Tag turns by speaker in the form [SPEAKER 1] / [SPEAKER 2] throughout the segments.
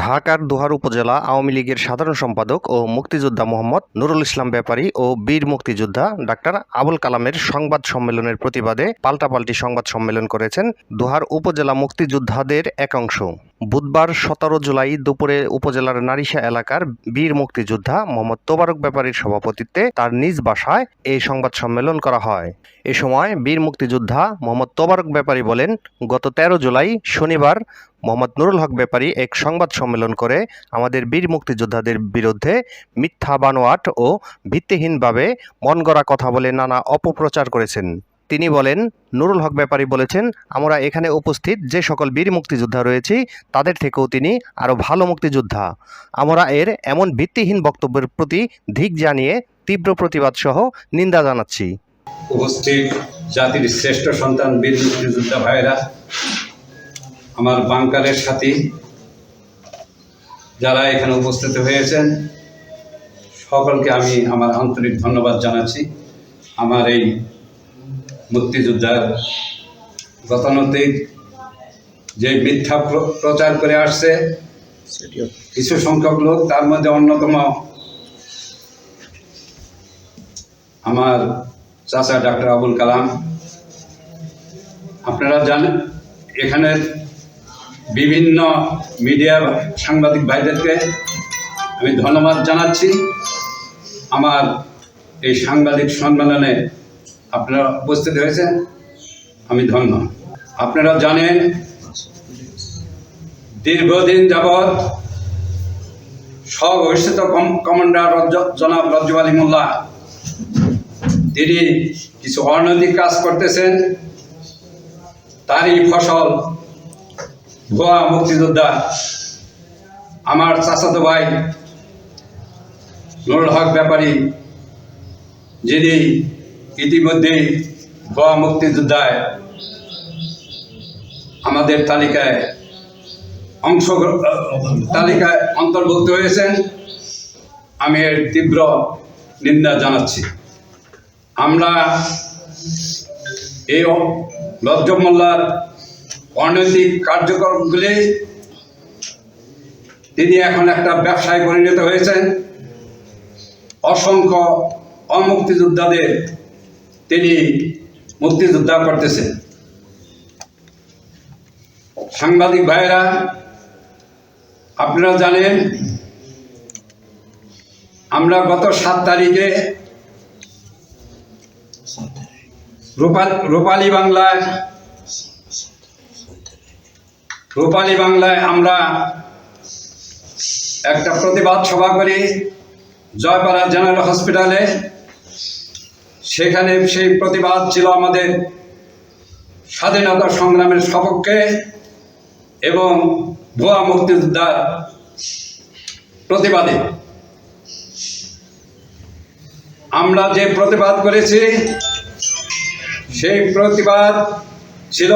[SPEAKER 1] ঢাকার দোহার উপজেলা আওয়ামী লীগের সাধারণ সম্পাদক ও মুক্তিযোদ্ধা মোহাম্মদ নুরুল ইসলাম ব্যাপারী ও বীর মুক্তিযোদ্ধা ডাক্তার আবুল কালামের সংবাদ সম্মেলনের প্রতিবাদে পাল্টাপাল্টি সংবাদ সম্মেলন করেছেন দোহার উপজেলা মুক্তিযোদ্ধাদের একাংশ। বুধবার 17 জুলাই দুপুরে উপজেলার নারিশা এলাকার বীর মুক্তিযোদ্ধা মোহাম্মদ তোবারক ব্যাপারীর সভাপতিত্বে তার নিজ বাসায় এই সংবাদ সম্মেলন করা হয়। এ সময় বীর মুক্তিযোদ্ধা মোহাম্মদ তোবারক ব্যাপারী বলেন, গত 13 জুলাই শনিবার মোহাম্মদ নুরুল হক ব্যাপারী এক সংবাদ সম্মেলন করে আমাদের বীর মুক্তিযোদ্ধাদের বিরুদ্ধে মিথ্যা বানোয়াট ও ভিত্তিহীনভাবে মনগড়া কথা বলে নানা অপপ্রচার করেছেন। তিনি বলেন, নুরুল হক ব্যাপারী বলেছেন, আমরা এখানে উপস্থিত যে সকল বীর মুক্তিযোদ্ধা রয়েছি তাদের থেকেও তিনি আরও ভালো মুক্তিযোদ্ধা। আমরা এর এমন ভিত্তিহীন বক্তব্যের প্রতি ধিক জানিয়ে তীব্র প্রতিবাদ সহ নিন্দা জানাচ্ছি।
[SPEAKER 2] উপস্থিত জাতির শ্রেষ্ঠ সন্তান বীর মুক্তিযোদ্ধা ভাইয়েরা, আমার বাংকারের সাথী যারা এখানে উপস্থিত হয়েছেন, সকলকে আমি আমার আন্তরিক ধন্যবাদ জানাচ্ছি। আমার এই মুক্তিযোদ্ধার গতানুগতিক যে মিথ্যা প্রচার করে আসছে কিছু সংখ্যক লোক, তার মধ্যে অন্যতম আমার চাচা ডাক্তার আবুল কালাম। আপনারা জানেন, এখানে বিভিন্ন মিডিয়া সাংবাদিক ভাইদেরকে আমি ধন্যবাদ জানাচ্ছি। আমার এই সাংবাদিক সম্মেলনে আপনারা উপস্থিত হয়েছেন, আমি ধন্য। আপনারা জানেন, দীর্ঘদিন যাবৎ স্বঘোষিত কমান্ডার জনাব রজ্জব আলী মোল্লা তিনি কিছু অনৈতিক কাজ করতেছেন। তারই ফসল ভুয়া মুক্তিযোদ্ধা আমার চাচাতো ভাই নুরুল হক ব্যাপারী, যিনি ইতিমধ্যেই ভুয়া মুক্তিযোদ্ধায় আমাদের তালিকায় অন্তর্ভুক্ত হয়েছেন, আমি এর তীব্র নিন্দা জানাচ্ছি। আমরা এই রজ্জব মোল্লার অনৈতিক কার্যক্রমগুলি তিনি এখন একটা ব্যবসায় পরিণত হয়েছেন। অসংখ্য অমুক্তিযোদ্ধাদের তিনি মুক্তিযোদ্ধা করতেছেন। সাংবাদিক ভাইয়েরা, আপনারা জানেন, আমরা গত 7 তারিখে রূপালী বাংলায় আমরা একটা প্রতিবাদ সভা করি জয়পাড়া জেনারেল হসপিটালে। সেখানে সেই প্রতিবাদ ছিল আমাদের স্বাধীনতা সংগ্রামের সপক্ষে এবং ভুয়া মুক্তিযোদ্ধার প্রতিবাদে। আমরা যে প্রতিবাদ করেছি সেই প্রতিবাদ ছিল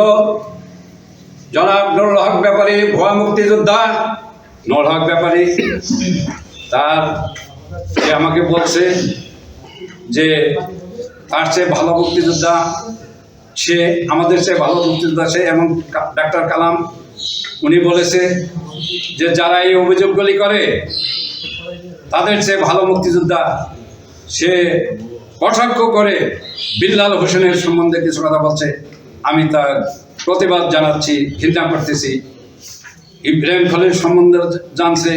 [SPEAKER 2] জনাব নুরুল হক ব্যাপারী ভুয়া মুক্তিযোদ্ধা। নুরুল হক ব্যাপারী সে আমাকে বলছে যে তার চেয়ে ভালো মুক্তিযোদ্ধা সে, আমাদের চেয়ে ভালো মুক্তিযোদ্ধা সে। এবং ডাক্তার কালাম উনি বলেছে যে যারা এই অভিযোগগুলি করে তাদের চেয়ে ভালো মুক্তিযোদ্ধা সে। কটাক্ষ করে বিল্লাল হোসেনের সম্বন্ধে কিছু কথা বলছে, আমি তার প্রতিবাদ জানাচ্ছি, ঘৃণা করতেছি। ইব্রাহিম খলিল সম্বন্ধে জানছে।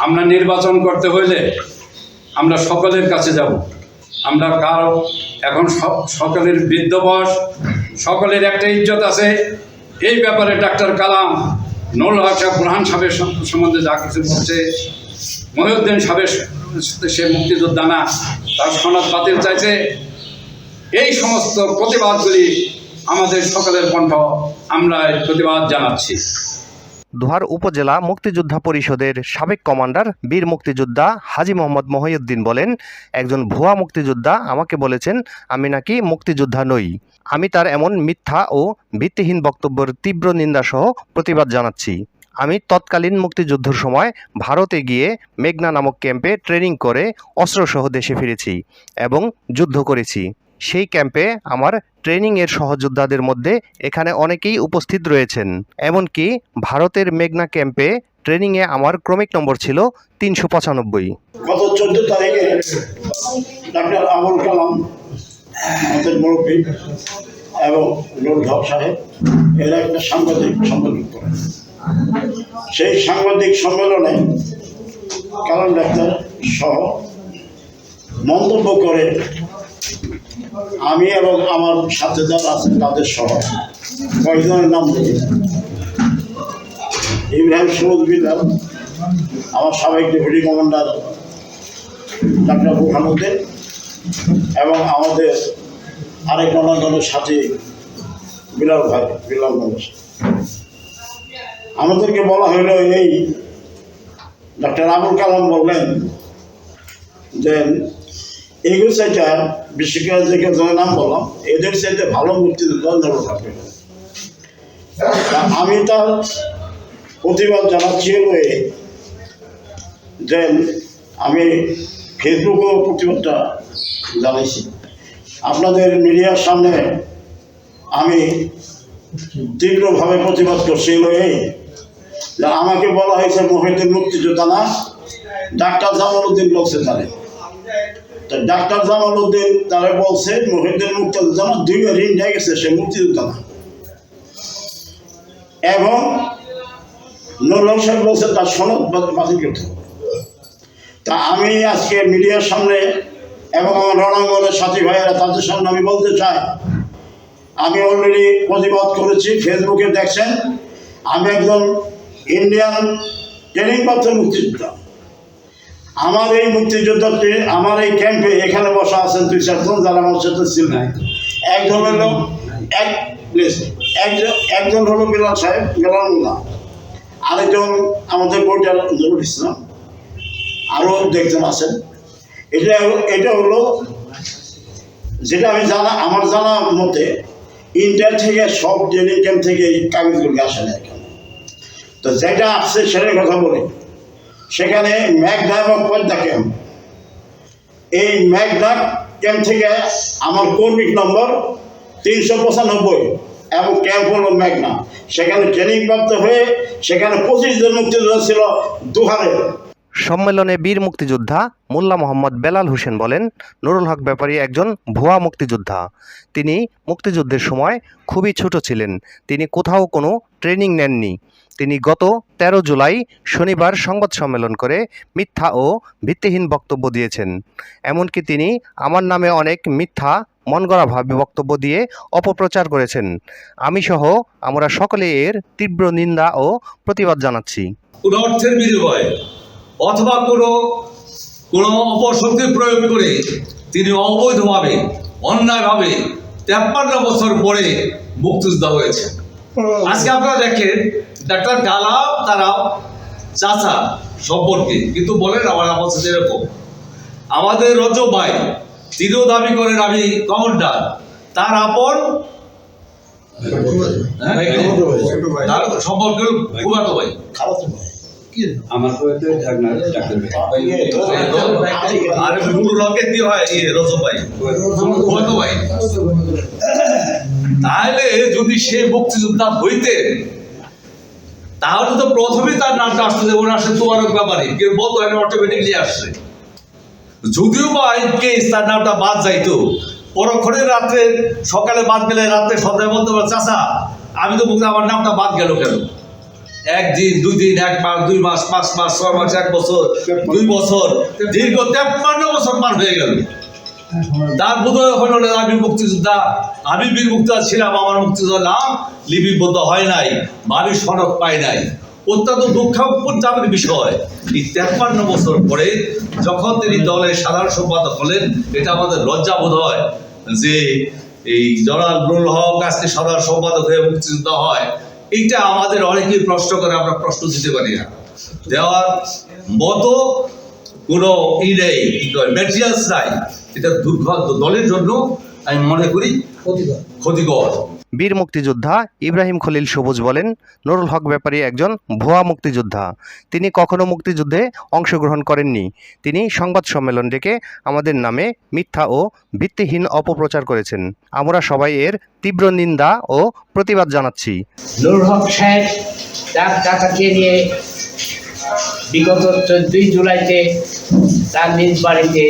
[SPEAKER 2] আমরা নির্বাচন করতে হইলে আমরা সকলের কাছে যাব। আমরা কারো এখন সকলের বৃদ্ধ বয়স, সকলের একটা ইজ্জত আছে। এই ব্যাপারে ডাক্তার কালাম নুরুল হক সাহেব, বুরহান সাহেবের সম্বন্ধে যা কিছু বলছে, মহিউদ্দিন সাহেবের সে মুক্তিযোদ্ধা না, তার সনদ বাতিল চাইছে। এই সমস্ত প্রতিবাদগুলি আমাদের সকলের কণ্ঠ, আমরা প্রতিবাদ জানাচ্ছি।
[SPEAKER 1] দোহার উপজেলা মুক্তিযোদ্ধা পরিষদের সাবেক কমান্ডার বীর মুক্তিযোদ্ধা হাজী মোহাম্মদ মহিউদ্দিন বলেন, একজন ভুয়া মুক্তিযোদ্ধা আমাকে বলেছেন আমি নাকি মুক্তিযোদ্ধা নই। আমি তার এমন মিথ্যা ও ভিত্তিহীন বক্তব্যের তীব্র নিন্দা সহ প্রতিবাদ জানাচ্ছি। আমি তৎকালীন মুক্তিযুদ্ধের সময় ভারতে গিয়ে মেঘনা নামক ক্যাম্পে ট্রেনিং করে অস্ত্রসহ দেশে ফিরেছি এবং যুদ্ধ করেছি। সেই ক্যাম্পে আমার ট্রেনিংয়ের সহযোদ্ধাদের মধ্যে এখানে অনেকেই উপস্থিত রয়েছেন। এমনকি ভারতের মেঘনা ক্যাম্পে ট্রেনিংয়ে আমার ক্রমিক নম্বর ছিল 395।
[SPEAKER 3] গত 14 তারিখে ডাক্তার আবুল কালাম আমাদের মুরব্বী এবং নুরুল হক সাহেব এরা একটা সাংবাদিক সম্মেলন করেন। সেই সাংবাদিক সম্মেলনে কালাম ডাক্তার সহ মন্তব্য করে আমি এবং আমার সাথে যারা আছেন তাদের সহ কয়েকজনের নাম বলি। ইব্রাহিম সুমুদ বিল্লাল, আমার সাবেক ডেপুটি কমান্ডার ডাক্তার বুরহানুদ্দিন এবং আমাদের আরেক অন্যান্য সাথী বিলাল ভাই, বিলাল মানুষ। আমাদেরকে বলা হইল এই ডাক্তার আবুল কালাম বললেন যে এইগুলো চাইটা বিশেষ করে যে জনের নাম বললাম এদের চাইতে ভালো মুক্তিযোদ্ধা নুরুল হক। আমি তার প্রতিবাদ জানাচ্ছি যে আমি ফেসবুকেও প্রতিবাদটা জানাইছি, আপনাদের মিডিয়ার সামনে আমি তীব্রভাবে প্রতিবাদ করছি এই যে আমাকে বলা হয়েছে মহিউদ্দিন মুক্তিযোদ্ধা না, ডাক্তার জামাল উদ্দিন বলছে তারে। তো ডাক্তার জামাল উদ্দিন তারা বলছে মহিউদ্দিন মুক্তিযোদ্ধা না, দুইবার ইন্ডিয়া গেছে, সে মুক্তিযোদ্ধা না। এবং নুরুল হক সাহেব বলছে তার সনদ বাতিল করতে হবে। তা আমি আজকে মিডিয়ার সামনে এবং আমার রণাঙ্গনের সাথী ভাইয়েরা তাদের সামনে আমি বলতে চাই, আমি অলরেডি প্রতিবাদ করেছি, ফেসবুকে দেখছেন আমি একজন ইন্ডিয়ান ট্রেনিংপ্রাপ্ত মুক্তিযোদ্ধা। আমার এই মুক্তিযোদ্ধাটি আমার এই ক্যাম্পে এখানে বসা আছেন 2-4 যারা আমার সাথে ছিলেন। একজন হলো একজন হলো বিলাল সাহেব, বিলাল মোল্লা, আরেকজন আমাদের বইটার নুরুল ইসলাম, আরও দেখজন আছেন। এটা হলো যেটা আমি আমার জানা মতে ইন্ডিয়া থেকে সব ট্রেনিং ক্যাম্প থেকে এই কাগজগুলো আসে না এখানে। তো যেটা আসছে সেটার কথা বলি, সেখানে মেঘনা এবং পদ্মা ক্যাম্প, এই মেঘনা ক্যাম্প থেকে আমার কর্মিক নম্বর 395 এবং ক্যাম্প হলো মেঘনা। সেখানে ট্রেনিং প্রাপ্ত হয়ে সেখানে 25 জন মুক্তিযোদ্ধা ছিল দুহারে।
[SPEAKER 1] সম্মেলনে বীর মুক্তিযোদ্ধা মোল্লা মোহাম্মদ বেলাল হোসেন বলেন, নুরুল হক ব্যাপারী একজন ভুয়া মুক্তিযোদ্ধা। তিনি মুক্তিযুদ্ধের সময় খুবই ছোট ছিলেন। তিনি কোথাও কোনো ট্রেনিং নেননি। তিনি গত 13 জুলাই শনিবার সংবাদ সম্মেলন করে মিথ্যা ও ভিত্তিহীন বক্তব্য দিয়েছেন। এমনকি তিনি আমার নামে অনেক মিথ্যা মনগড়াভাবে বক্তব্য দিয়ে অপপ্রচার করেছেন। আমি সহ আমরা সকলে এর তীব্র নিন্দা ও প্রতিবাদ জানাচ্ছি।
[SPEAKER 4] কোনো অর্থের বিনিময়ে অথবা কোনো অপশক্তি প্রয়োগ করে তিনি অবৈধভাবে অন্যায়ভাবে 53 বছর পরে মুক্তিযোদ্ধা হয়েছে। আজকে আপনারা দেখেন ডাক্তার কালাম তারা চাচা সম্পর্কে, কিন্তু বলেন আমার সাথে এরকম। আমাদের রজব ভাই তিনিও দাবি করেন আমি কমান্ডার, তার আপন তার সম্পর্কে ফুফাতো ভাই,
[SPEAKER 2] আমার ডাক্তার
[SPEAKER 4] আর নুরুল হকের কি হয় রজব ভাই, ফুফাতো ভাই। তাহলে যদি সে মুক্তিযোদ্ধা হইতেন তাহলে তো প্রথমেই তার নামটা আসতো, যেমন আসে তোমার ব্যাপারে কেউ বলতো অটোমেটিকলি আসছে। যদিও বা কেস তার নামটা বাদ যাইতো, পরক্ষণে রাত্রে সকালে বাদ গেলে রাত্রে সন্ধ্যায় বলতে পারে চাচা আমি তো বলতে আমার নামটা বাদ গেল কেন? 1 দিন 2 দিন 1 মাস 2 মাস 5 মাস 6 মাস 1 বছর 2 বছর দীর্ঘ 53 বছর পার হয়ে গেল। তার বোধহয় হলো আমি মুক্তিযোদ্ধা, আমি বীর মুক্তিযোদ্ধা ছিলাম, আমার মুক্তিযোদ্ধার নাম লিপিবদ্ধ হয় নাই, বাড়ির সনদ পাই নাই। অত্যন্ত দুঃখের বিষয়, এই 53 বছর পরে যখন তিনি দলের সাধারণ সম্পাদক হলেন, এটা আমাদের লজ্জা বোধ হয় যে এই জনাব নুরুল হক আজকে সাধারণ সম্পাদক হয়ে মুক্তিযোদ্ধা হয়। এইটা আমাদের অনেকেই প্রশ্ন করে, আমরা প্রশ্ন দিতে পারি না। দেওয়ার মতো কোনো নেই, ম্যাটেরিয়ালস নাই। এটা দুর্ভাগ্য, দলের জন্য আমি মনে করি ক্ষতিকর।
[SPEAKER 1] বীর মুক্তিযোদ্ধা ইব্রাহিম খলিল সবুজ বলেন, নুরুল হক ব্যাপারী একজন ভুয়া মুক্তিযোদ্ধা। তিনি কখনো মুক্তিযুদ্ধে অংশগ্রহণ করেননি। তিনি সংবাদ সম্মেলন ডেকে আমাদের নামে মিথ্যা ও ভিত্তিহীন অপপ্রচার করেছেন। আমরা সবাই এর তীব্র নিন্দা ও প্রতিবাদ জানাচ্ছি।
[SPEAKER 5] নুরুল হক সাহেব ডাকাতকে নিয়ে বিগত 14ই জুলাইতে তার নিজ বাড়িতে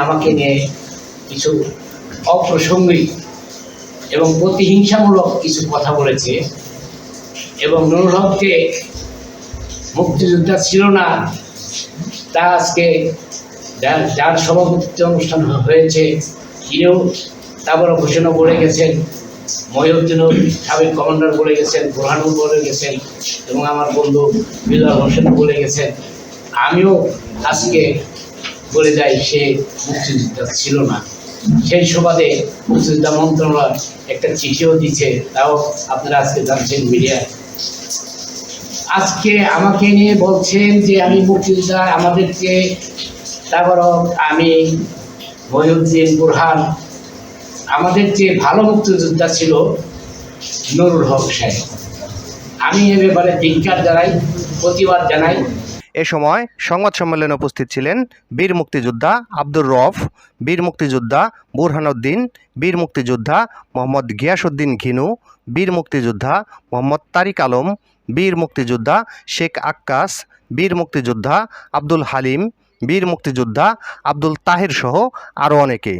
[SPEAKER 5] আমাকে নিয়ে কিছু অপ্রাসঙ্গিক এবং প্রতিহিংসামূলক কিছু কথা বলেছে এবং নুরুল হককে মুক্তিযোদ্ধা ছিল না তা আজকে যার সভাপতিত্ব অনুষ্ঠান হয়েছে তিনিও তা বড় ঘোষণা বলে গেছেন, মহিউদ্দিনও সাবেক কমান্ডার বলে গেছেন, বুরহানুল বলে গেছেন এবং আমার বন্ধু বিল্লাল হোসেন বলে গেছেন। আমিও আজকে বলে যাই সে মুক্তিযোদ্ধা ছিল না। সেই সুবাদে মুক্তিযোদ্ধা মন্ত্রণালয় একটা চিঠিও দিচ্ছে, তাও আপনারা আজকে জানছেন মিডিয়ায়। আজকে আমাকে নিয়ে বলছেন যে আমি মুক্তিযোদ্ধা, আমাদেরকে তারপরও আমি মহিউদ্দিন, বুরহান, আমাদের যে ভালো মুক্তিযোদ্ধা ছিল নুরুল হক সাহেব। আমি এ ব্যাপারে ধিক্কার জানাই, প্রতিবাদ জানাই।
[SPEAKER 1] এ সময় সংবাদ সম্মেলনে উপস্থিত ছিলেন বীর মুক্তিযোদ্ধা আব্দুর রউফ, বীর মুক্তিযোদ্ধা বুরহানুদ্দিন, বীর মুক্তিযোদ্ধা মোহাম্মদ গিয়াসউদ্দিন ঘিনু, বীর মুক্তিযোদ্ধা মোহাম্মদ তারিক আলম, বীর মুক্তিযোদ্ধা শেখ আক্কাস, বীর মুক্তিযোদ্ধা আব্দুল হালিম, বীর মুক্তিযোদ্ধা আব্দুল তাহের সহ আরও অনেকে।